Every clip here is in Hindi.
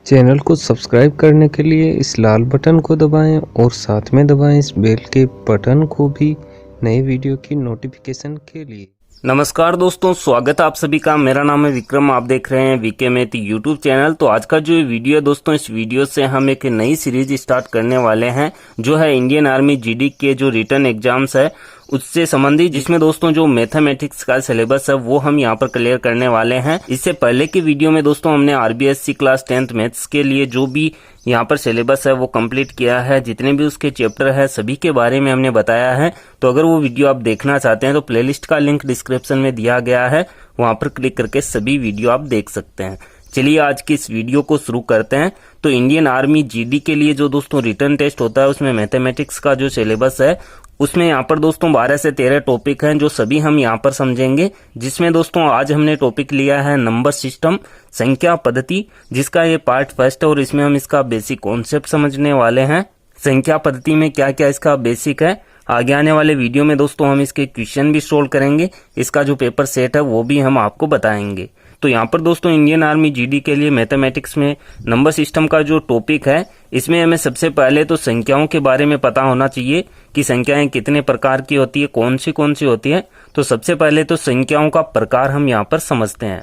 चैनल को सब्सक्राइब करने के लिए इस लाल बटन को दबाएं और साथ में दबाएं इस बेल के बटन को भी नए वीडियो की नोटिफिकेशन के लिए। नमस्कार दोस्तों, स्वागत है आप सभी का। मेरा नाम है विक्रम, आप देख रहे हैं वीके मैथ यूट्यूब चैनल। तो आज का जो वीडियो है दोस्तों, इस वीडियो से हम एक नई सीरीज स्टार्ट करने वाले हैं जो है इंडियन आर्मी जीडी के जो रिटन एग्जाम्स है उससे संबंधित, जिसमें दोस्तों जो मैथमेटिक्स का सिलेबस है वो हम यहाँ पर क्लियर करने वाले हैं। इससे पहले की वीडियो में दोस्तों हमने आरबीएससी क्लास 10th मैथ्स के लिए जो भी यहाँ पर सिलेबस है वो कंप्लीट किया है। जितने भी उसके चैप्टर है सभी के बारे में हमने बताया है। तो अगर वो वीडियो आप देखना चाहते हैं तो प्लेलिस्ट का लिंक डिस्क्रिप्शन में दिया गया है, वहां पर क्लिक करके सभी वीडियो आप देख सकते हैं। चलिए आज की इस वीडियो को शुरू करते हैं। तो इंडियन आर्मी जीडी के लिए जो दोस्तों रिटन टेस्ट होता है उसमें मैथमेटिक्स का जो सिलेबस है उसमें यहाँ पर दोस्तों 12 से 13 टॉपिक हैं जो सभी हम यहाँ पर समझेंगे। जिसमें दोस्तों आज हमने टॉपिक लिया है नंबर सिस्टम, संख्या पद्धति, जिसका ये पार्ट फर्स्ट है और इसमें हम इसका बेसिक कॉन्सेप्ट समझने वाले हैं। संख्या पद्धति में क्या क्या इसका बेसिक है, आगे आने वाले वीडियो में दोस्तों हम इसके क्वेश्चन भी सोल्व करेंगे। इसका जो पेपर सेट है वो भी हम आपको बताएंगे। तो यहाँ पर दोस्तों इंडियन आर्मी जीडी के लिए मैथमेटिक्स में नंबर सिस्टम का जो टॉपिक है इसमें हमें सबसे पहले तो संख्याओं के बारे में पता होना चाहिए कि संख्याएं कितने प्रकार की होती है, कौन सी होती है। तो सबसे पहले तो संख्याओं का प्रकार हम यहाँ पर समझते हैं।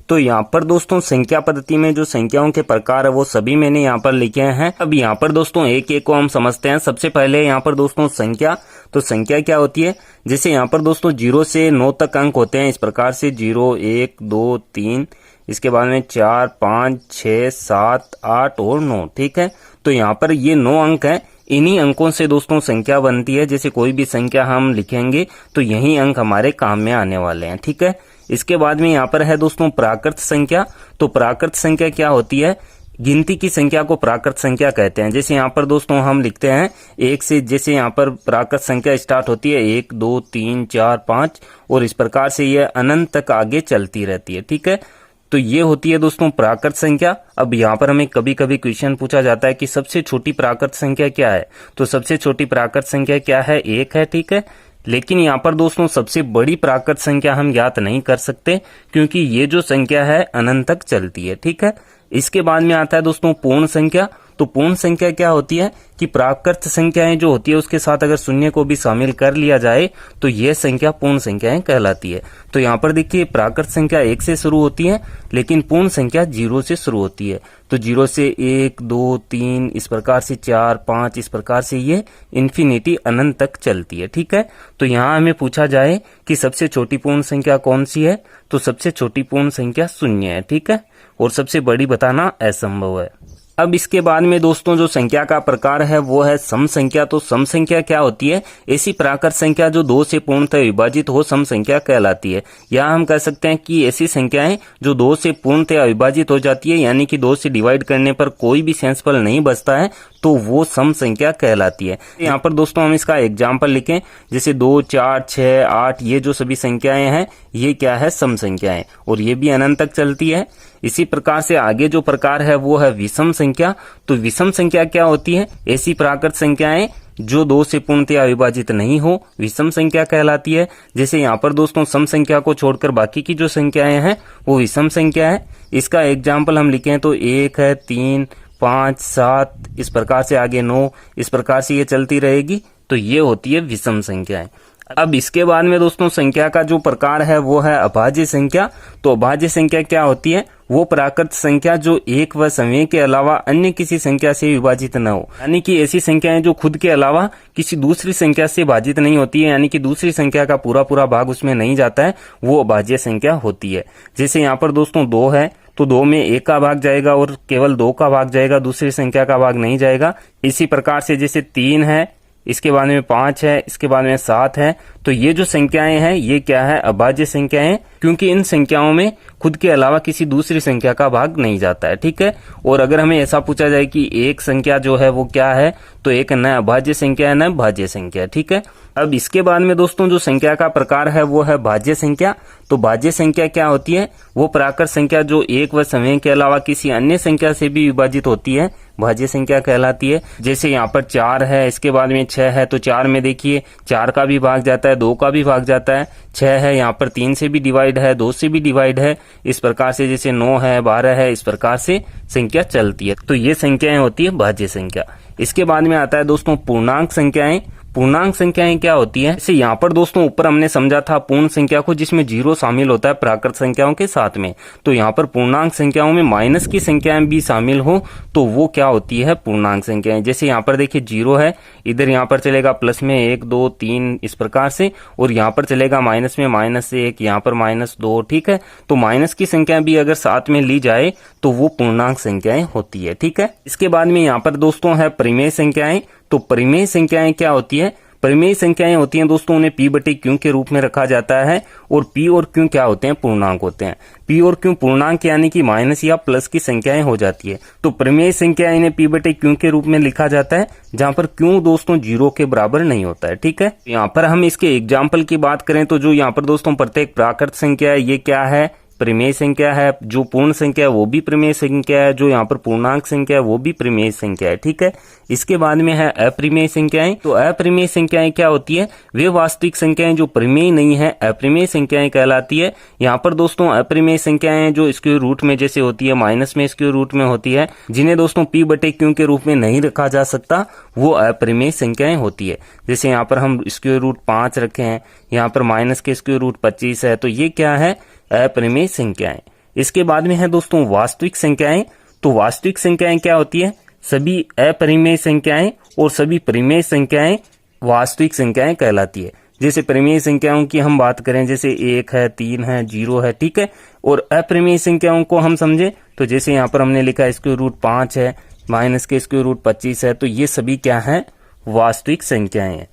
तो यहाँ पर दोस्तों संख्या पद्धति में जो संख्याओं के प्रकार है वो सभी मैंने यहाँ पर लिखे हैं। अब यहाँ पर दोस्तों एक एक को हम समझते हैं। सबसे पहले यहाँ पर दोस्तों संख्या, तो संख्या क्या होती है, जैसे यहाँ पर दोस्तों 0 से 9 तक अंक होते हैं। इस प्रकार से 0, 1, 2, 3, इसके बाद में 4, 5, 6, 7, 8 और 9। ठीक है, तो यहाँ पर ये 9 अंक है। इन्हीं अंकों से दोस्तों संख्या बनती है। जैसे कोई भी संख्या हम लिखेंगे तो यही अंक हमारे काम में आने वाले हैं। ठीक है, इसके बाद में यहाँ पर है दोस्तों प्राकृत संख्या। तो प्राकृत संख्या क्या होती है, गिनती की संख्या को प्राकृत संख्या कहते हैं। जैसे यहाँ पर दोस्तों हम लिखते हैं 1 से, जैसे यहाँ पर प्राकृत संख्या स्टार्ट होती है 1, 2, 3, 4, 5 और इस प्रकार से यह अनंत तक आगे चलती रहती है। ठीक है, तो ये होती है दोस्तों प्राकृत संख्या। अब यहाँ पर हमें कभी कभी क्वेश्चन पूछा जाता है कि सबसे छोटी प्राकृत संख्या क्या है। तो सबसे छोटी प्राकृत संख्या क्या है, 1 है। ठीक है, लेकिन यहाँ पर दोस्तों सबसे बड़ी प्राकृत संख्या हम ज्ञात नहीं कर सकते क्योंकि ये जो संख्या है अनंत तक चलती है। ठीक है, इसके बाद में आता है दोस्तों पूर्ण संख्या। तो पूर्ण संख्या क्या होती है कि प्राकृत संख्याएं जो होती है उसके साथ अगर शून्य को भी शामिल कर लिया जाए तो यह संख्या पूर्ण संख्याएं कहलाती है। तो यहाँ पर देखिए प्राकृत संख्या 1 से शुरू होती है लेकिन पूर्ण संख्या 0 से शुरू होती है। तो 0 से 1, 2, 3, इस प्रकार से 4, 5, इस प्रकार से ये इन्फिनिटी अनंत तक चलती है। ठीक है, तो यहाँ हमें पूछा जाए कि सबसे छोटी पूर्ण संख्या कौन सी है, तो सबसे छोटी पूर्ण संख्या 0 है। ठीक है, और सबसे बड़ी बताना असंभव है। अब इसके बाद में दोस्तों जो संख्या का प्रकार है वो है सम संख्या। तो सम संख्या क्या होती है, ऐसी प्राकृत संख्या जो 2 से पूर्णतः विभाजित हो सम संख्या कहलाती है। या हम कह सकते हैं कि ऐसी संख्याएं जो 2 से पूर्णतः विभाजित हो जाती है, यानी कि 2 से डिवाइड करने पर कोई भी शेषफल नहीं बचता है, तो वो सम संख्या कहलाती है। यहाँ पर दोस्तों हम इसका एग्जाम्पल लिखें, जैसे 2, 4, 6, 8, ये जो सभी संख्याएं हैं ये क्या है, सम संख्याएं, और ये भी अनंत तक चलती है। इसी प्रकार से आगे जो प्रकार है वो है विषम संख्या। तो विषम संख्या क्या होती है, ऐसी प्राकृत संख्याएं जो 2 से पूर्णतः विभाजित नहीं हो, विषम संख्या कहलाती है। जैसे यहाँ पर दोस्तों सम संख्या को छोड़कर बाकी की जो संख्याएं हैं वो विषम संख्या है। इसका एग्जाम्पल हम लिखें तो 1 है, 3, 5, 7, इस प्रकार से आगे 9, इस प्रकार से ये चलती रहेगी। तो ये होती है विषम संख्याएं। अब इसके बाद में दोस्तों संख्या का जो प्रकार है वो है अभाज्य संख्या। तो अभाज्य संख्या क्या होती है, वो प्राकृत संख्या जो एक व समय के अलावा अन्य किसी संख्या से विभाजित न हो, यानी कि ऐसी संख्याएं जो खुद के अलावा किसी दूसरी संख्या से भाजित नहीं होती है, यानी कि दूसरी संख्या का पूरा भाग उसमें नहीं जाता है, वो अभाज्य संख्या होती है। जैसे यहाँ पर दोस्तों 2 है तो 2 में 1 का भाग जाएगा और केवल 2 का भाग जाएगा, दूसरी संख्या का भाग नहीं जाएगा। इसी प्रकार से जैसे 3 है, इसके बाद में 5 है, इसके बाद में 7 है, तो ये जो संख्याएं हैं ये क्या है, अभाज्य संख्याएं, क्योंकि इन संख्याओं में खुद के अलावा किसी दूसरी संख्या का भाग नहीं जाता है। ठीक है, और अगर हमें ऐसा पूछा जाए कि एक संख्या जो है वो क्या है, तो एक न अभाज्य संख्या है न भाज्य संख्या। ठीक है, अब इसके बाद में दोस्तों जो संख्या का प्रकार है वो है भाज्य संख्या। तो भाज्य संख्या क्या होती है, वो प्राकृत संख्या जो एक व समय के अलावा किसी अन्य संख्या से भी विभाजित होती है, भाज्य संख्या कहलाती है। जैसे यहाँ पर 4 है, इसके बाद में 6 है, तो 4 में देखिए 4 का भी भाग जाता है, 2 का भी भाग जाता है, 6 है यहाँ पर 3 से भी डिवाइड है, 2 से भी डिवाइड है, इस प्रकार से जैसे 9 है, 12 है, इस प्रकार से संख्या चलती है। तो ये संख्याएं होती है भाज्य संख्या। इसके बाद में आता है दोस्तों पूर्णांक संख्याएं। पूर्णांक संख्याएं क्या होती है? जैसे यहाँ पर दोस्तों ऊपर हमने समझा था पूर्ण संख्या को जिसमें 0 शामिल होता है प्राकृत संख्याओं के साथ में, तो यहाँ पर पूर्णांक संख्याओं में माइनस की संख्याएं भी शामिल हो तो वो क्या होती है? पूर्णांक संख्याएं। जैसे यहाँ पर देखिए 0 है, इधर यहाँ पर चलेगा प्लस में 1 2 3 इस प्रकार से, और यहाँ पर चलेगा माइनस में -1, यहाँ पर -2, ठीक है। तो माइनस की संख्या भी अगर साथ में ली जाए तो वो पूर्णांक संख्याएं होती है, ठीक है। इसके बाद में यहाँ पर दोस्तों है परिमेय संख्याएं। तो परिमेय संख्याएं क्या होती है? परिमेय संख्याएं होती हैं दोस्तों, उन्हें p बटे q के रूप में रखा जाता है, और p और q क्या होते हैं? पूर्णांक होते हैं। p और q पूर्णांक यानी कि माइनस या प्लस की संख्याएं हो जाती है। तो परिमेय संख्या इन्हें p बटे q के रूप में लिखा जाता है, जहां पर q दोस्तों 0 के बराबर नहीं होता है, ठीक है। यहाँ पर हम इसके एग्जाम्पल की बात करें तो जो यहाँ पर दोस्तों प्रत्येक प्राकृत संख्या है ये क्या है? परिमेय संख्या है। जो पूर्ण संख्या है वो भी परिमेय संख्या है, जो यहाँ पर पूर्णांक संख्या है वो भी परिमेय संख्या है, ठीक है। इसके बाद में है अपरिमेय संख्याएं। तो अपरिमेय संख्याएं क्या होती है? वे वास्तविक संख्याएं जो परिमेय नहीं है, अपरिमेय संख्याएं कहलाती है। यहाँ पर दोस्तों अपरिमेय संख्याएं जो स्क्वायर रूट में जैसे होती है, माइनस में स्क्वायर रूट में होती है, जिन्हें दोस्तों p बटे q के रूप में नहीं रखा जा सकता, वो अपरिमेय संख्याएं होती है। जैसे यहाँ पर हम स्क्वायर रूट 5 रखे हैं, यहाँ पर माइनस के स्क्वायर रूट 25 है, तो ये क्या है? अपरिमेय संख्याएं। इसके बाद में है दोस्तों वास्तविक संख्याएं। तो वास्तविक संख्याएं क्या होती है? सभी अपरिमेय संख्याएं और सभी परिमेय संख्याएं वास्तविक संख्याएं कहलाती है। जैसे परिमेय संख्याओं की हम बात करें, जैसे 1 है, 3 है, 0 है, ठीक है। और अपरिमेय संख्याओं को हम समझे तो जैसे यहाँ पर हमने लिखा स्क्वायर रूट 5 है, माइनस के स्क्वायर रूट 25 है, तो ये सभी क्या है? वास्तविक संख्याएं हैं।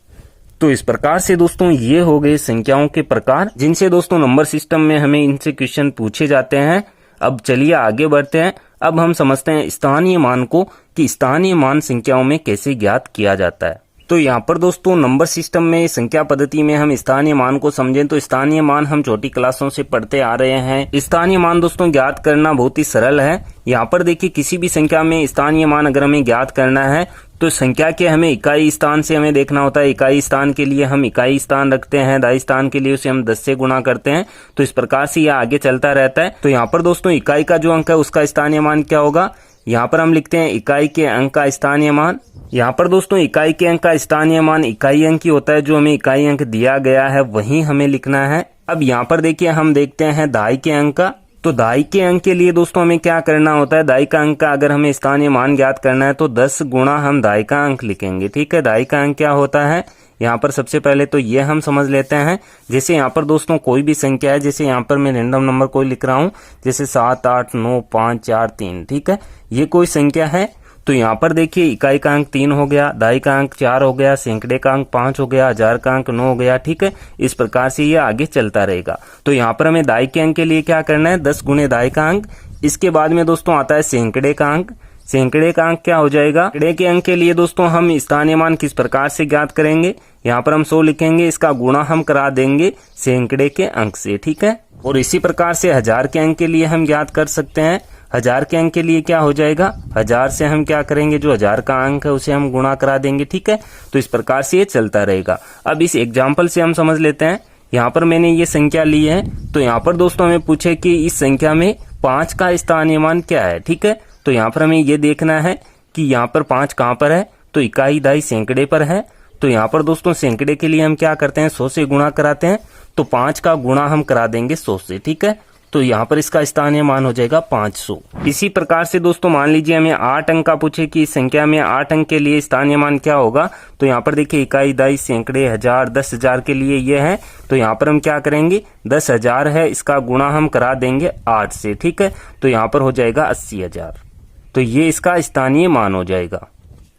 तो इस प्रकार से दोस्तों ये हो गए संख्याओं के प्रकार, जिनसे दोस्तों नंबर सिस्टम में हमें इनसे क्वेश्चन पूछे जाते हैं। अब चलिए आगे बढ़ते हैं। अब हम समझते हैं स्थानीय मान को, कि स्थानीय मान संख्याओं में कैसे ज्ञात किया जाता है। तो यहाँ पर दोस्तों नंबर सिस्टम में संख्या पद्धति में हम स्थानीय मान को समझें तो स्थानीय मान हम छोटी क्लासों से पढ़ते आ रहे हैं। स्थानीय मान दोस्तों ज्ञात करना बहुत ही सरल है। यहाँ पर देखिए किसी भी संख्या में स्थानीय मान अगर हमें ज्ञात करना है तो संख्या के हमें इकाई स्थान से हमें देखना होता है। इकाई स्थान के लिए हम इकाई स्थान रखते हैं, दाई स्थान के लिए उसे हम 10 से गुणा करते हैं। तो इस प्रकार से यह आगे चलता रहता है। तो यहाँ पर दोस्तों इकाई का जो अंक है उसका स्थानीय मान क्या होगा? यहाँ पर हम लिखते हैं इकाई के अंक का स्थानीय मान। यहाँ पर दोस्तों इकाई के अंक का स्थानीय मान इकाई अंक ही होता है, जो हमें इकाई अंक दिया गया है वही हमें लिखना है। अब यहाँ पर देखिए हम देखते हैं दाई के अंक का। तो दाई के अंक के लिए दोस्तों हमें क्या करना होता है? दाई का अंक का अगर हमें स्थानीय मान ज्ञात करना है तो 10 गुणा हम दाई का अंक लिखेंगे, ठीक है। दाई का अंक क्या होता है? यहाँ पर सबसे पहले तो ये हम समझ लेते हैं। जैसे यहाँ पर दोस्तों कोई भी संख्या है, जैसे यहाँ पर मैं रैंडम नंबर कोई लिख रहा हूँ, जैसे 7 8 9 5 4 3, ठीक है। ये कोई संख्या है। तो यहाँ पर देखिए इकाई का अंक 3 हो गया, दाई का अंक 4 हो गया, सैकड़े का अंक 5 हो गया, हजार का अंक 9 हो गया, ठीक है। इस प्रकार से ये आगे चलता रहेगा। तो यहाँ पर हमें दाई के अंक के लिए क्या करना है? 10 गुणे दाई का अंक। इसके बाद में दोस्तों आता है सैकड़े का अंक। सैकड़े का अंक क्या हो जाएगा? सैकड़े के अंक के लिए दोस्तों हम स्थानीय मान किस प्रकार से ज्ञात करेंगे? यहाँ पर हम 100 लिखेंगे, इसका गुणा हम करा देंगे सैकड़े के अंक से, ठीक है। और इसी प्रकार से हजार के अंक के लिए हम ज्ञात कर सकते हैं। हजार के अंक के लिए क्या हो जाएगा? हजार से हम क्या करेंगे? जो हजार का अंक है उसे हम गुणा करा देंगे, ठीक है। तो इस प्रकार से ये चलता रहेगा। अब इस एग्जाम्पल से हम समझ लेते हैं। यहाँ पर मैंने ये संख्या ली है, तो यहाँ पर दोस्तों हमें पूछे कि इस संख्या में 5 का स्थानीय मान क्या है, ठीक है। तो यहाँ पर हमें ये देखना है कि यहाँ पर 5 कहाँ पर है? तो इकाई दाई सैकड़े पर है। तो यहाँ पर दोस्तों सैकड़े के लिए हम क्या करते हैं? 100 से गुणा कराते हैं। तो 5 का गुणा हम करा देंगे 100 से, ठीक है। तो यहाँ पर इसका स्थानीय मान हो जाएगा 500। इसी प्रकार से दोस्तों मान लीजिए हमें 8 अंक का पूछे कि इस संख्या में 8 अंक के लिए स्थानीय मान क्या होगा। तो यहाँ पर देखिए इकाई दाई सैकड़े हजार 10,000 के लिए ये है। तो यहाँ पर हम क्या करेंगे? 10,000 है, इसका गुणा हम करा देंगे 8 से, ठीक है। तो यहाँ पर हो जाएगा 80,000। तो ये इसका स्थानीय मान हो जाएगा।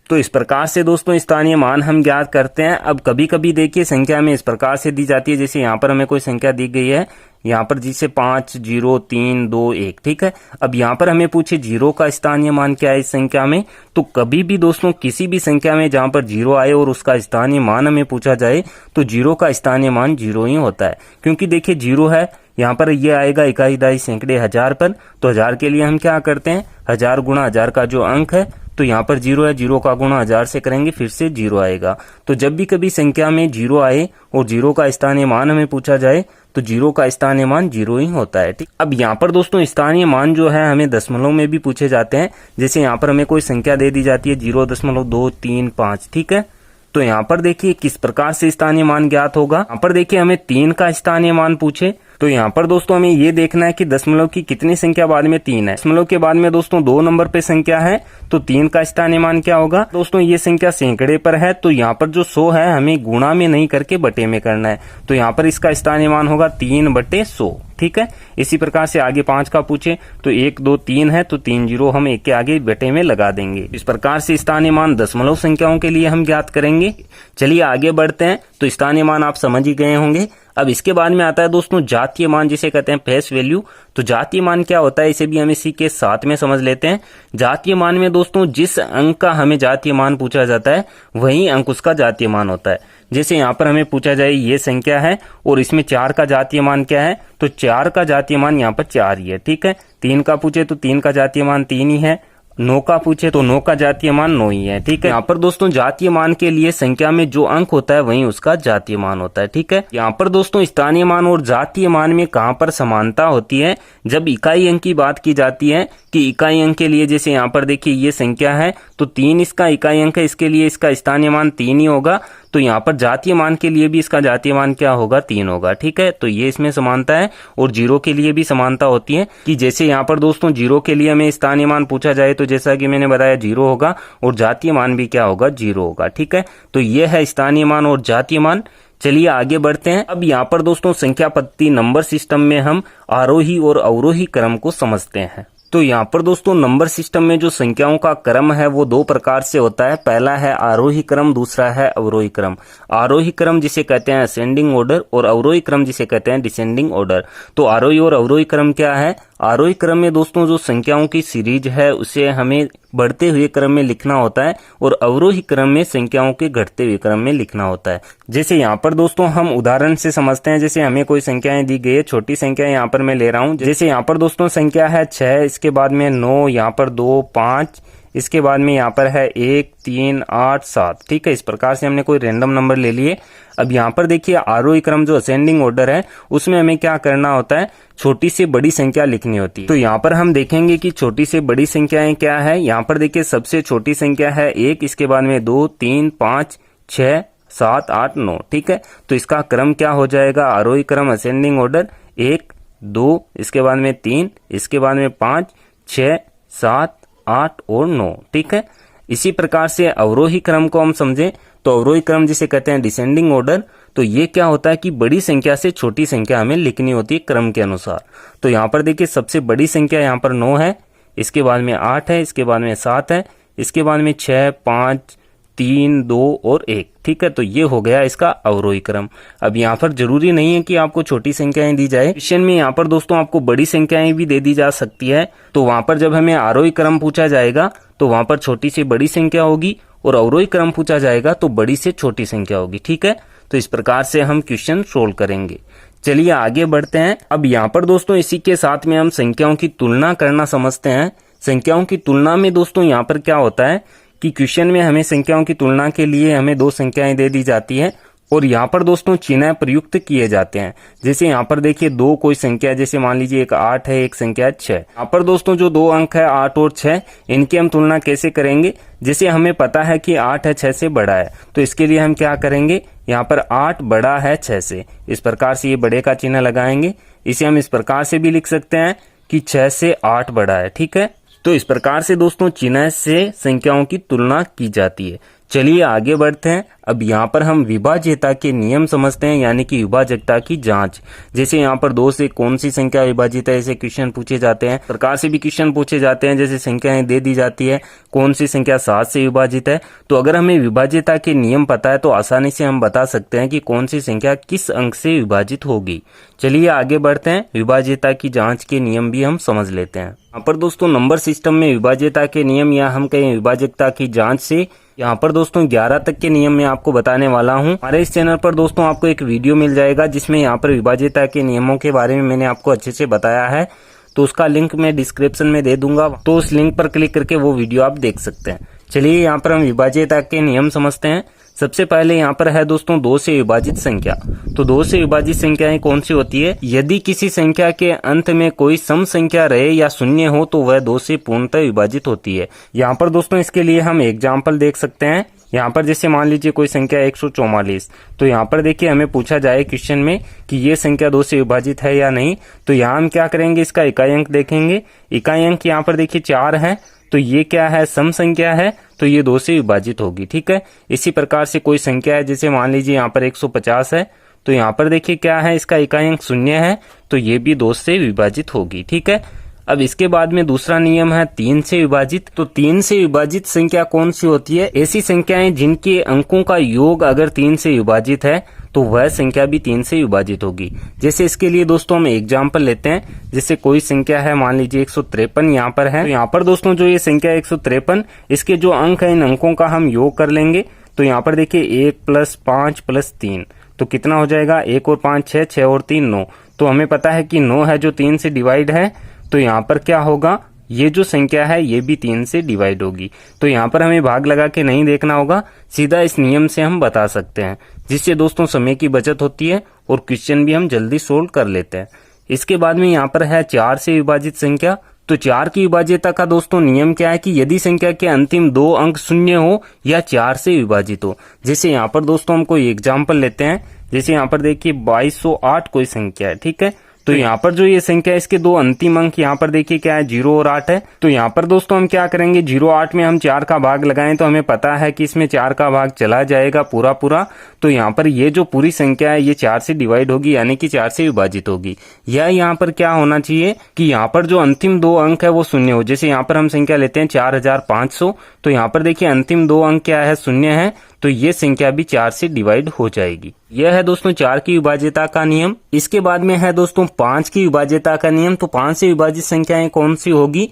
तो इस प्रकार से दोस्तों स्थानीय मान हम ज्ञात करते हैं। अब कभी कभी देखिए संख्या में इस प्रकार से दी जाती है, जैसे यहाँ पर हमें कोई संख्या दी गई है, यहाँ पर जिसे 5 0 3 2 1, ठीक है। अब यहाँ पर हमें पूछे 0 का स्थानीय मान क्या है इस संख्या में। तो कभी भी दोस्तों किसी भी संख्या में जहाँ पर 0 आए और उसका स्थानीय मान हमें पूछा जाए तो 0 का स्थानीय मान 0 ही होता है, क्योंकि देखिए 0 है, यहाँ पर ये आएगा इकाई दाई सैकड़े हजार पर। तो हजार के लिए हम क्या करते हैं? 1000 गुणा हजार का जो अंक है तो यहाँ पर 0 है, 0 का गुणा 1000 से करेंगे फिर से 0 आएगा। तो जब भी कभी संख्या में 0 आए और 0 का स्थानीय मान हमें पूछा जाए तो 0 का स्थानीय मान 0 ही होता है। ठीक, अब यहाँ पर दोस्तों स्थानीय मान जो है हमें दशमलव में भी पूछे जाते हैं। जैसे यहाँ पर हमें कोई संख्या दे दी जाती है 0.235, ठीक है। तो यहाँ पर देखिए किस प्रकार से स्थानीय मान ज्ञात होगा। यहाँ पर देखिए हमें 3 का स्थानीय मान पूछे तो यहाँ पर दोस्तों हमें ये देखना है कि दशमलव की कितनी संख्या बाद में 3 है। दशमलव के बाद में दोस्तों 2 नंबर पे संख्या है तो 3 का स्थानीय मान क्या होगा। दोस्तों ये संख्या सैकड़े पर है तो यहाँ पर जो 100 है हमें गुणा में नहीं करके बटे में करना है। तो यहाँ पर इसका स्थानीय मान होगा 3/100, ठीक है। इसी प्रकार से आगे 5 का पूछे तो 1 2 3 है तो 3 0 हम 1 के आगे बटे में लगा देंगे। इस प्रकार से स्थानीय मान दशमलव संख्याओं के लिए हम ज्ञात करेंगे। चलिए आगे बढ़ते हैं। तो स्थानीय मान आप समझ ही गए होंगे। अब इसके बाद में आता है दोस्तों जातीय मान, जिसे कहते हैं फेस वैल्यू। तो जातीय मान क्या होता है इसे भी हम इसी के साथ में समझ लेते हैं। जातीय मान में दोस्तों जिस अंक का हमें जातीय मान पूछा जाता है वही अंक उसका जातीय मान होता है। जैसे यहाँ पर हमें पूछा जाए ये संख्या है और इसमें 4 का जातीय मान क्या है, तो 4 का जातीय मान यहाँ पर 4 ही है, ठीक है। 3 का पूछे तो 3 का जातीय मान 3 ही है। 9 का पूछे तो 9 का जातीय मान 9 ही है, ठीक है। यहाँ पर दोस्तों जातीय मान के लिए संख्या में जो अंक होता है वही उसका जातीय मान होता है, ठीक है। यहाँ पर दोस्तों स्थानीय मान और जातीय मान में कहाँ पर समानता होती है, जब इकाई अंक की बात की जाती है कि इकाई अंक के लिए जैसे यहाँ पर देखिए ये संख्या है तो 3 इसका इकाई अंक है, इसके लिए इसका स्थानीय मान 3 ही होगा। तो यहाँ पर जातीय मान के लिए भी इसका जातीय मान क्या होगा, 3 होगा, ठीक है। तो ये इसमें समानता है। और 0 के लिए भी समानता होती है कि जैसे यहाँ पर दोस्तों 0 के लिए हमें स्थानीय मान पूछा जाए तो जैसा कि मैंने बताया 0 होगा और जातीय मान भी क्या होगा, 0 होगा, ठीक है। तो ये है स्थानीय मान और जातीय मान। चलिए आगे बढ़ते हैं। अब यहाँ पर दोस्तों संख्या पद्धति नंबर सिस्टम में हम आरोही और अवरोही क्रम को समझते हैं। तो यहाँ पर दोस्तों नंबर सिस्टम में जो संख्याओं का क्रम है वो 2 प्रकार से होता है। पहला है आरोही क्रम, दूसरा है अवरोही क्रम। आरोही क्रम जिसे कहते हैं असेंडिंग ऑर्डर और अवरोही क्रम जिसे कहते हैं डिसेंडिंग ऑर्डर। तो आरोही और अवरोही क्रम क्या है। आरोही क्रम में दोस्तों जो संख्याओं की सीरीज है उसे हमें बढ़ते हुए क्रम में लिखना होता है और अवरोही क्रम में संख्याओं के घटते हुए क्रम में लिखना होता है। जैसे यहाँ पर दोस्तों हम उदाहरण से समझते हैं। जैसे हमें कोई संख्याएं दी गई है, छोटी संख्या यहाँ पर मैं ले रहा हूँ। जैसे यहाँ पर दोस्तों संख्या है 6, इसके बाद में 9, यहाँ पर 2, 5, इसके बाद में यहाँ पर है 1, 3, 8, 7, ठीक है। इस प्रकार से हमने कोई रैंडम नंबर ले लिए। अब यहाँ पर देखिए आरोही क्रम जो असेंडिंग ऑर्डर है उसमें हमें क्या करना होता है, छोटी से बड़ी संख्या लिखनी होती है। तो यहाँ पर हम देखेंगे कि छोटी से बड़ी संख्याएं क्या है। यहाँ पर देखिए सबसे छोटी संख्या है 1, इसके बाद में 2, 3, 5, 6, 7, 8, 9, ठीक है। तो इसका क्रम क्या हो जाएगा, आरोही क्रम असेंडिंग ऑर्डर 1, 2, इसके बाद में 3, इसके बाद में 5, 6, 7, 8 और 9, ठीक है। इसी प्रकार से अवरोही क्रम को हम समझें तो अवरोही क्रम जिसे कहते हैं डिसेंडिंग ऑर्डर। तो ये क्या होता है कि बड़ी संख्या से छोटी संख्या हमें लिखनी होती है क्रम के अनुसार। तो यहाँ पर देखिए सबसे बड़ी संख्या यहाँ पर 9 है, इसके बाद में 8 है, इसके बाद में 7 है, इसके बाद में 6, 5, 3, 2 और 1, ठीक है। तो ये हो गया इसका अवरोही क्रम। अब यहाँ पर जरूरी नहीं है कि आपको छोटी संख्याएं दी जाए। क्वेश्चन में यहाँ पर दोस्तों आपको बड़ी संख्याएं भी दे दी जा सकती है। तो वहां पर जब हमें आरोही क्रम पूछा जाएगा तो वहां पर छोटी से बड़ी संख्या होगी और अवरोही क्रम पूछा जाएगा तो बड़ी से छोटी संख्या होगी, ठीक है। तो इस प्रकार से हम क्वेश्चन सोल्व करेंगे। चलिए आगे बढ़ते हैं। अब यहाँ पर दोस्तों इसी के साथ में हम संख्याओं की तुलना करना समझते हैं। संख्याओं की तुलना में दोस्तों यहाँ पर क्या होता है कि क्वेश्चन में हमें संख्याओं की तुलना के लिए हमें 2 संख्याएं दे दी जाती है और यहाँ पर दोस्तों चिन्ह प्रयुक्त किए जाते हैं। जैसे यहाँ पर देखिए 2 कोई संख्या, जैसे मान लीजिए एक 8 है, एक संख्या 6। यहाँ पर दोस्तों जो 2 अंक है 8 और 6, इनकी हम तुलना कैसे करेंगे। जैसे हमें पता है कि 8 है 6 से बड़ा है तो इसके लिए हम क्या करेंगे, यहाँ पर 8 बड़ा है 6 से, इस प्रकार से ये बड़े का चिन्ह लगाएंगे। इसे हम इस प्रकार से भी लिख सकते हैं कि 6 से 8 बड़ा है, ठीक है। तो इस प्रकार से दोस्तों चिन्ह से संख्याओं की तुलना की जाती है। चलिए आगे बढ़ते हैं। अब यहाँ पर हम विभाज्यता के नियम समझते हैं, यानी कि विभाजकता की जांच। जैसे यहाँ पर 2 से कौन सी संख्या विभाजित है, ऐसे क्वेश्चन पूछे जाते हैं। प्रकार से भी क्वेश्चन पूछे जाते हैं, जैसे संख्याएं दे दी जाती है, कौन सी संख्या 7 से विभाजित है। तो अगर हमें विभाज्यता के नियम पता है तो आसानी से हम बता सकते हैं कि कौन सी संख्या किस अंक से विभाजित होगी। चलिए आगे बढ़ते हैं। विभाज्यता की जांच के नियम भी हम समझ लेते हैं। यहाँ पर दोस्तों नंबर सिस्टम में विभाज्यता के नियम या हम कहें विभाजकता की जांच से, यहाँ पर दोस्तों 11 तक के नियम मैं आपको बताने वाला हूँ। हमारे इस चैनल पर दोस्तों आपको एक वीडियो मिल जाएगा जिसमें यहाँ पर विभाज्यता के नियमों के बारे में मैंने आपको अच्छे से बताया है। तो उसका लिंक मैं डिस्क्रिप्शन में दे दूंगा, तो उस लिंक पर क्लिक करके वो वीडियो आप देख सकते हैं। चलिए यहाँ पर हम विभाज्यता के नियम समझते हैं। सबसे पहले यहाँ पर है दोस्तों 2 से विभाजित संख्या। तो 2 से विभाजित संख्याएं कौन सी होती है? यदि किसी संख्या के अंत में कोई सम संख्या रहे या शून्य हो तो वह 2 से पूर्णतः विभाजित होती है। यहाँ पर दोस्तों इसके लिए हम एग्जाम्पल देख सकते हैं। यहाँ पर जैसे मान लीजिए कोई संख्या 144, तो यहाँ पर देखिए हमें पूछा जाए क्वेश्चन में कि ये संख्या 2 से विभाजित है या नहीं। तो यहाँ हम क्या करेंगे, इसका इकाई अंक देखेंगे। इकाई अंक यहाँ पर देखिए 4 है, तो ये क्या है, सम संख्या है, तो ये 2 से विभाजित होगी। ठीक है। इसी प्रकार से कोई संख्या है, जैसे मान लीजिए यहाँ पर 150 है, तो यहाँ पर देखिए क्या है, इसका इकाई अंक 0 है, तो ये भी 2 से विभाजित होगी। ठीक है। अब इसके बाद में दूसरा नियम है 3 से विभाजित। तो 3 से विभाजित संख्या कौन सी होती है? ऐसी संख्याएं जिनके अंकों का योग अगर 3 से विभाजित है तो वह संख्या भी 3 से विभाजित होगी। जैसे इसके लिए दोस्तों हम एग्जाम्पल लेते हैं। जैसे कोई संख्या है, मान लीजिए 153 यहाँ पर है, तो यहाँ पर दोस्तों जो ये संख्या 153, इसके जो अंक है इन अंकों का हम योग कर लेंगे। तो यहाँ पर देखिए 1 + 5 + 3, तो कितना हो जाएगा, 1 और 5 6, 6 और 3 9। तो हमें पता है कि 9 है जो 3 से डिवाइड है, तो यहाँ पर क्या होगा, ये जो संख्या है ये भी 3 से डिवाइड होगी। तो यहाँ पर हमें भाग लगा के नहीं देखना होगा, सीधा इस नियम से हम बता सकते हैं, जिससे दोस्तों समय की बचत होती है और क्वेश्चन भी हम जल्दी सोल्व कर लेते हैं। इसके बाद में यहाँ पर है 4 से विभाजित संख्या। तो 4 की विभाज्यता का दोस्तों नियम क्या है कि यदि संख्या के अंतिम 2 अंक शून्य हो या 4 से विभाजित हो। जैसे यहाँ पर दोस्तों हम कोई एग्जाम्पल लेते हैं। जैसे यहाँ पर देखिए 2208 कोई संख्या है। ठीक है। तो यहाँ पर जो ये संख्या है, इसके 2 अंतिम अंक यहाँ पर देखिए क्या है, 0 और 8 है। तो यहाँ पर दोस्तों हम क्या करेंगे, 0 8 में हम 4 का भाग लगाएं तो हमें पता है कि इसमें 4 का भाग चला जाएगा पूरा पूरा। तो यहाँ पर ये जो पूरी संख्या है ये 4 से डिवाइड होगी, यानी कि 4 से विभाजित होगी। या यहाँ पर क्या होना चाहिए कि यहाँ पर जो अंतिम 2 अंक है वो शून्य हो। जैसे यहाँ पर हम संख्या लेते हैं 4500, तो यहाँ पर देखिए अंतिम 2 अंक क्या है, शून्य है, तो ये संख्या भी 4 से डिवाइड हो जाएगी। यह है दोस्तों 4 की विभाज्यता का नियम। इसके बाद में है दोस्तों 5 की विभाज्यता का नियम। तो 5 से विभाजित संख्याएं कौन सी होगी?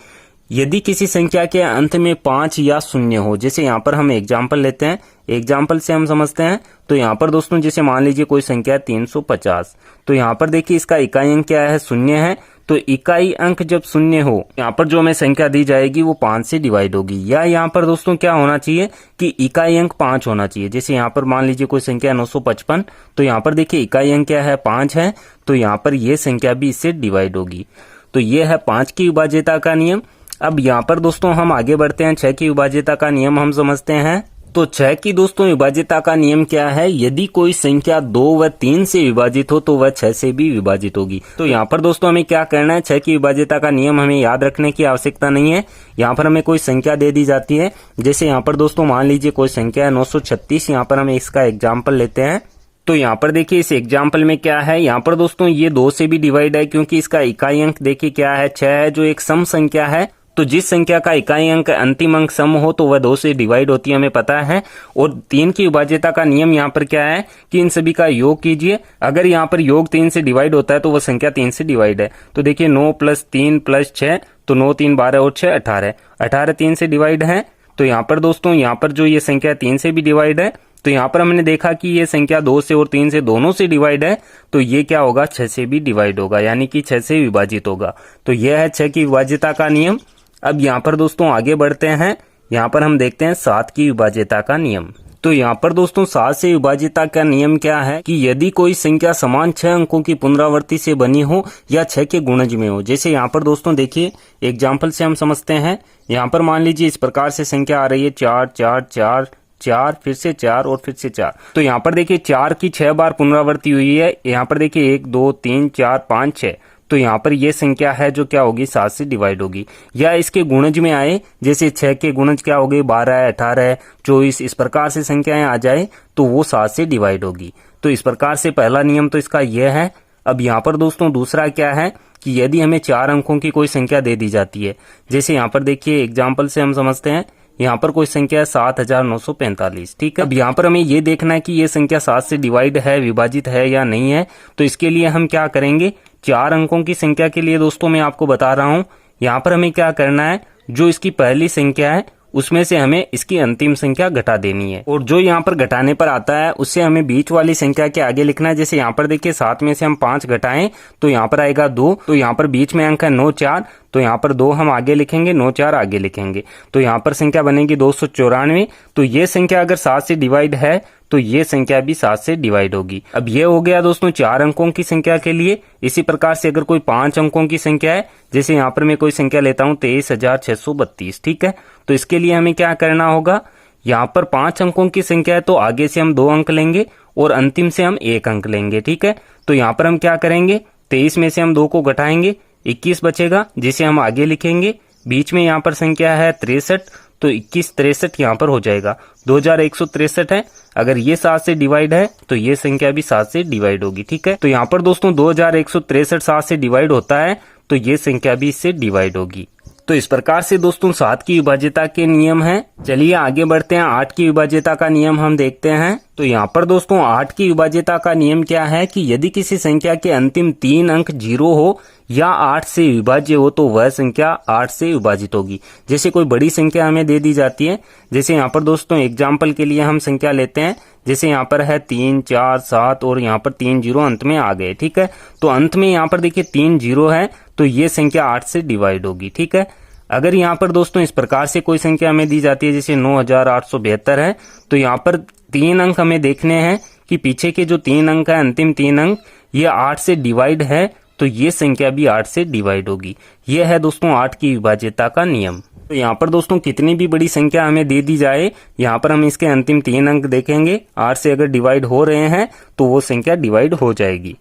यदि किसी संख्या के अंत में 5 या 0 हो। जैसे यहाँ पर हम एग्जाम्पल लेते हैं, एग्जाम्पल से हम समझते हैं। तो यहाँ पर दोस्तों जैसे मान लीजिए कोई संख्या 350, तो यहाँ पर देखिए इसका इकाई अंक क्या है, 0 है। तो इकाई अंक जब 0 हो, यहाँ पर जो हमें संख्या दी जाएगी वो 5 से डिवाइड होगी। या यहाँ पर दोस्तों क्या होना चाहिए कि इकाई अंक 5 होना चाहिए। जैसे यहाँ पर मान लीजिए कोई संख्या 955, तो यहाँ पर देखिए इकाई अंक क्या है, 5 है, तो यहाँ पर ये संख्या भी इससे डिवाइड होगी। तो ये है 5 की विभाज्यता का नियम। अब यहाँ पर दोस्तों हम आगे बढ़ते हैं, 6 की विभाज्यता का नियम हम समझते हैं। तो 6 की दोस्तों विभाज्यता का नियम क्या है? यदि कोई संख्या 2 व 3 से विभाजित हो तो वह 6 से भी विभाजित होगी। तो यहाँ पर दोस्तों हमें क्या करना है, 6 की विभाज्यता का नियम हमें याद रखने की आवश्यकता नहीं है। यहाँ पर हमें कोई संख्या दे दी जाती है। जैसे यहाँ पर दोस्तों मान लीजिए कोई संख्या है 936, यहाँ पर हम इसका एग्जाम्पल लेते हैं। तो यहाँ पर देखिए इस एग्जाम्पल में क्या है, यहाँ पर दोस्तों ये 2 से भी डिवाइड है, क्योंकि इसका इकाई अंक देखिए क्या है, 6 है, जो एक सम संख्या है। तो जिस संख्या का इकाई अंक अंतिम अंक सम हो तो वह 2 से डिवाइड होती है, हमें पता है। और 3 की विभाज्यता का नियम यहाँ पर क्या है कि इन सभी का योग कीजिए। अगर यहाँ पर योग 3 से डिवाइड होता है तो वह संख्या 3 से डिवाइड है। तो देखिए 9 + 3 + 6, तो 9 3 12 और 6 18, 18 3 से डिवाइड है। तो यहाँ पर दोस्तों यहाँ पर जो ये संख्या 3 से भी डिवाइड है, तो यहाँ पर हमने देखा कि ये संख्या 2 से और 3 से दोनों से डिवाइड है, तो ये क्या होगा, 6 से भी डिवाइड होगा, यानी कि 6 से विभाजित होगा। तो यह है 6 की विभाज्यता का नियम। अब यहाँ पर दोस्तों आगे बढ़ते हैं, यहाँ पर हम देखते हैं 7 की विभाज्यता का नियम। तो यहाँ पर दोस्तों 7 से विभाज्यता का नियम क्या है कि यदि कोई संख्या समान 6 अंकों की पुनरावृत्ति से बनी हो या 6 के गुणज में हो। जैसे यहाँ पर दोस्तों देखिए एग्जाम्पल से हम समझते हैं। यहाँ पर मान लीजिए इस प्रकार से संख्या आ रही है 4 4 4 4, फिर से 4 और फिर से 4। तो यहाँ पर देखिए 4 की 6 बार पुनरावृत्ति हुई है। यहाँ पर देखिए 1 2 3 4 5 6, तो यहाँ पर ये संख्या है जो क्या होगी, 7 से डिवाइड होगी। या इसके गुणज में आए, जैसे 6 के गुणज क्या हो गए, 12 18 24, इस प्रकार से संख्याएं आ जाए तो वो 7 से डिवाइड होगी। तो इस प्रकार से पहला नियम तो इसका यह है। अब यहाँ पर दोस्तों दूसरा क्या है कि यदि हमें 4 अंकों की कोई संख्या दे दी जाती है। जैसे यहाँ पर देखिए एग्जाम्पल से हम समझते हैं, यहाँ पर कोई संख्या है 7945। ठीक है। अब यहाँ पर हमें ये देखना है कि ये संख्या 7 से डिवाइड है, विभाजित है या नहीं है। तो इसके लिए हम क्या करेंगे, 4 अंकों की संख्या के लिए दोस्तों मैं आपको बता रहा हूँ, यहाँ पर हमें क्या करना है, जो इसकी पहली संख्या है उसमें से हमें इसकी अंतिम संख्या घटा देनी है। और जो यहाँ पर घटाने पर आता है उससे हमें बीच वाली संख्या के आगे लिखना है। जैसे यहाँ पर देखिए 7 में से हम 5 घटाएं तो यहाँ पर आएगा 2, तो यहाँ पर बीच में अंक है 9 4, तो यहाँ पर 2 हम आगे लिखेंगे, 9 4 आगे लिखेंगे, तो यहाँ पर संख्या बनेगी 294। तो ये संख्या अगर 7 से डिवाइड है तो ये संख्या भी 7 से डिवाइड होगी। अब ये हो गया दोस्तों 4 अंकों की संख्या के लिए। इसी प्रकार से अगर कोई 5 अंकों की संख्या है, जैसे यहाँ पर मैं कोई संख्या लेता हूँ 23,632, ठीक है, तो इसके लिए हमें क्या करना होगा, यहाँ पर 5 अंकों की संख्या है तो आगे से हम 2 अंक लेंगे और अंतिम से हम 1 अंक लेंगे, ठीक है। तो यहाँ पर हम क्या करेंगे, 23 में से हम 2 को घटाएंगे, 21 बचेगा जिसे हम आगे लिखेंगे। बीच में यहाँ पर संख्या है 63, तो 21 63 यहाँ पर हो जाएगा। 2163 है, अगर ये 7 से डिवाइड है तो ये संख्या भी 7 से डिवाइड होगी, ठीक है। तो यहाँ पर दोस्तों 2163 7 से डिवाइड होता है तो ये संख्या भी इससे डिवाइड होगी। तो इस प्रकार से दोस्तों 7 की विभाज्यता के नियम हैं। चलिए आगे बढ़ते हैं, 8 की विभाज्यता का नियम हम देखते हैं। तो यहाँ पर दोस्तों 8 की विभाज्यता का नियम क्या है कि यदि किसी संख्या के अंतिम 3 अंक 0 हो या 8 से विभाज्य हो तो वह संख्या 8 से विभाजित होगी। जैसे कोई बड़ी संख्या हमें दे दी जाती है, जैसे यहाँ पर दोस्तों एग्जाम्पल के लिए हम संख्या लेते हैं, जैसे यहाँ पर है 3 4 7 और यहाँ पर 3 0 अंत में आ गए, ठीक है। तो अंत में यहाँ पर देखिए 3 0 है तो ये संख्या 8 से डिवाइड होगी, ठीक है। अगर यहाँ पर दोस्तों इस प्रकार से कोई संख्या हमें दी जाती है जैसे 9872 है, तो यहाँ पर 3 अंक हमें देखने हैं कि पीछे के जो 3 अंक है, अंतिम 3 अंक, ये 8 से डिवाइड है तो ये संख्या भी 8 से डिवाइड होगी। ये है दोस्तों 8 की विभाज्यता का नियम। तो यहाँ पर दोस्तों कितनी भी बड़ी संख्या हमें दे दी जाए, यहाँ पर हम इसके अंतिम 3 अंक देखेंगे, 8 से अगर डिवाइड हो रहे हैं तो वो संख्या डिवाइड हो जाएगी।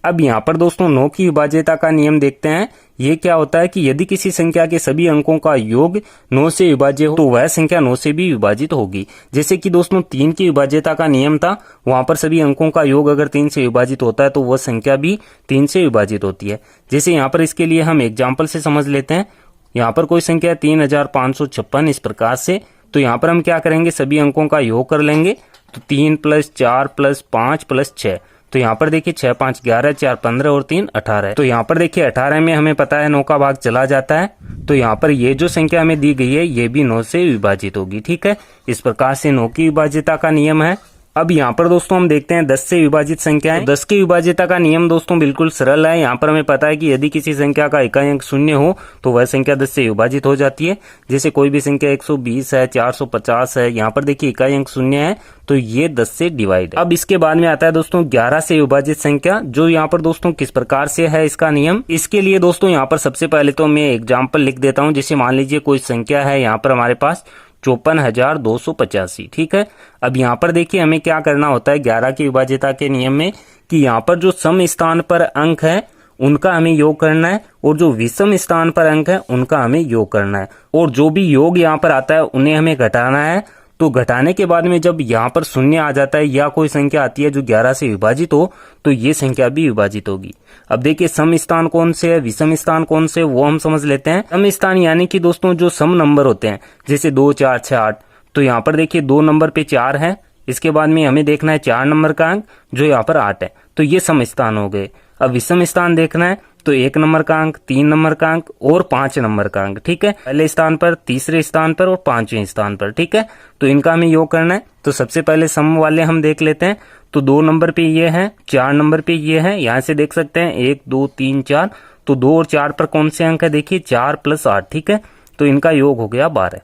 अब यहाँ पर दोस्तों 9 की विभाज्यता का नियम देखते हैं। ये क्या होता है कि यदि किसी संख्या के सभी अंकों का योग 9 से विभाज्य हो तो वह संख्या 9 से भी विभाजित होगी। जैसे कि दोस्तों 3 की विभाज्यता का नियम था, वहां पर सभी अंकों का योग अगर 3 से विभाजित होता है तो वह संख्या भी 3 से विभाजित होती है। जैसे यहाँ पर इसके लिए हम एग्जाम्पल से समझ लेते हैं। यहाँ पर कोई संख्या 3556 इस प्रकार से, तो यहाँ पर हम क्या करेंगे, सभी अंकों का योग कर लेंगे, तो 3 + 4 + 5 + 6, तो यहाँ पर देखिए 6 5 11, 4 15 और 3 18। तो यहाँ पर देखिए 18 में हमें पता है 9 का भाग चला जाता है, तो यहाँ पर ये जो संख्या हमें दी गई है ये भी 9 से विभाजित होगी, ठीक है। इस प्रकार से 9 की विभाज्यता का नियम है। अब यहाँ पर दोस्तों हम देखते हैं 10 से विभाजित संख्याएं। 10 की विभाज्यता का नियम दोस्तों बिल्कुल सरल है। यहाँ पर हमें पता है कि यदि किसी संख्या का इकाई अंक 0 हो तो वह संख्या 10 से विभाजित हो जाती है। जैसे कोई भी संख्या 120 है, 450 है, यहाँ पर देखिए इकाई अंक 0 है तो ये 10 से डिवाइड है। अब इसके बाद में आता है दोस्तों 11 से विभाजित संख्या, जो यहाँ पर दोस्तों किस प्रकार से है इसका नियम। इसके लिए दोस्तों यहाँ पर सबसे पहले तो मैं एग्जाम्पल लिख देता हूँ। जैसे मान लीजिए कोई संख्या है यहाँ पर हमारे पास 54,285, ठीक है। अब यहाँ पर देखिए हमें क्या करना होता है 11 की विभाज्यता के नियम में कि यहाँ पर जो सम स्थान पर अंक है उनका हमें योग करना है और जो विषम स्थान पर अंक है उनका हमें योग करना है, और जो भी योग यहाँ पर आता है उन्हें हमें घटाना है। तो घटाने के बाद में जब यहाँ पर 0 आ जाता है या कोई संख्या आती है जो 11 से विभाजित हो तो ये संख्या भी विभाजित होगी। अब देखिए सम स्थान कौन से है, विषम स्थान कौन से, वो हम समझ लेते हैं। सम स्थान यानी कि दोस्तों जो सम नंबर होते हैं, जैसे 2 4 6 8, तो यहाँ पर देखिए 2 नंबर पे 4 है, इसके बाद में हमें देखना है 4 नंबर का अंक जो यहाँ पर 8 है, तो ये सम स्थान हो गए। अब विषम स्थान देखना है तो 1 नंबर का अंक, 3 नंबर का अंक और 5 नंबर का अंक, ठीक है, पहले स्थान पर, तीसरे स्थान पर और 5वें स्थान पर, ठीक है। तो इनका हमें योग करना है। तो सबसे पहले सम वाले हम देख लेते हैं। तो 2 नंबर पे ये है, 4 नंबर पे ये है, यहाँ से देख सकते हैं 1 2 3 4, तो 2 और 4 पर कौन से अंक है, देखिए 4 + 8, ठीक है। तो इनका योग हो गया 12।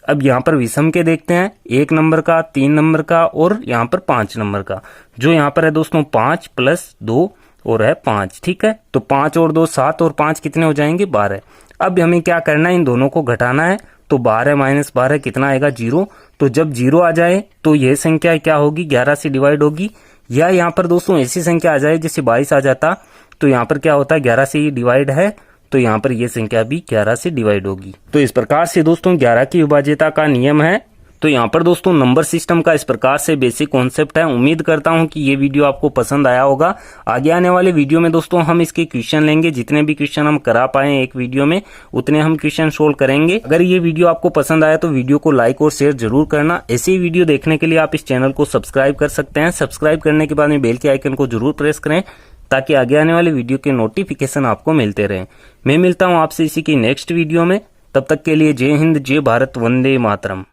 अब यहाँ पर विषम के देखते हैं, 1 नंबर का, 3 नंबर का और यहाँ पर 5 नंबर का, जो यहाँ पर है दोस्तों 5 + 2 और है 5, ठीक है। तो 5 और 2 7 और 5 कितने हो जाएंगे, 12। अब हमें क्या करना है, इन दोनों को घटाना है। तो 12 - 12 कितना आएगा, 0। तो जब 0 आ जाए तो यह संख्या क्या होगी, 11 से डिवाइड होगी। या यहाँ पर दोस्तों ऐसी संख्या आ जाए जैसे 22 आ जाता, तो यहाँ पर क्या होता है 11 से ही डिवाइड है, तो यहाँ पर यह संख्या भी 11 से डिवाइड होगी। तो इस प्रकार से दोस्तों 11 की विभाज्यता का नियम है। तो यहाँ पर दोस्तों नंबर सिस्टम का इस प्रकार से बेसिक कॉन्सेप्ट है। उम्मीद करता हूँ कि ये वीडियो आपको पसंद आया होगा। आगे आने वाले वीडियो में दोस्तों हम इसके क्वेश्चन लेंगे, जितने भी क्वेश्चन हम करा पाए एक वीडियो में उतने हम क्वेश्चन सोल्व करेंगे। अगर ये वीडियो आपको पसंद आया तो वीडियो को लाइक और शेयर जरूर करना। ऐसी वीडियो देखने के लिए आप इस चैनल को सब्सक्राइब कर सकते हैं। सब्सक्राइब करने के बाद में बेल के आइकन को जरूर प्रेस करें ताकि आगे आने वाले वीडियो के नोटिफिकेशन आपको मिलते रहें। मैं मिलता हूँ आपसे इसी की नेक्स्ट वीडियो में। तब तक के लिए जय हिंद, जय भारत, वंदे मातरम।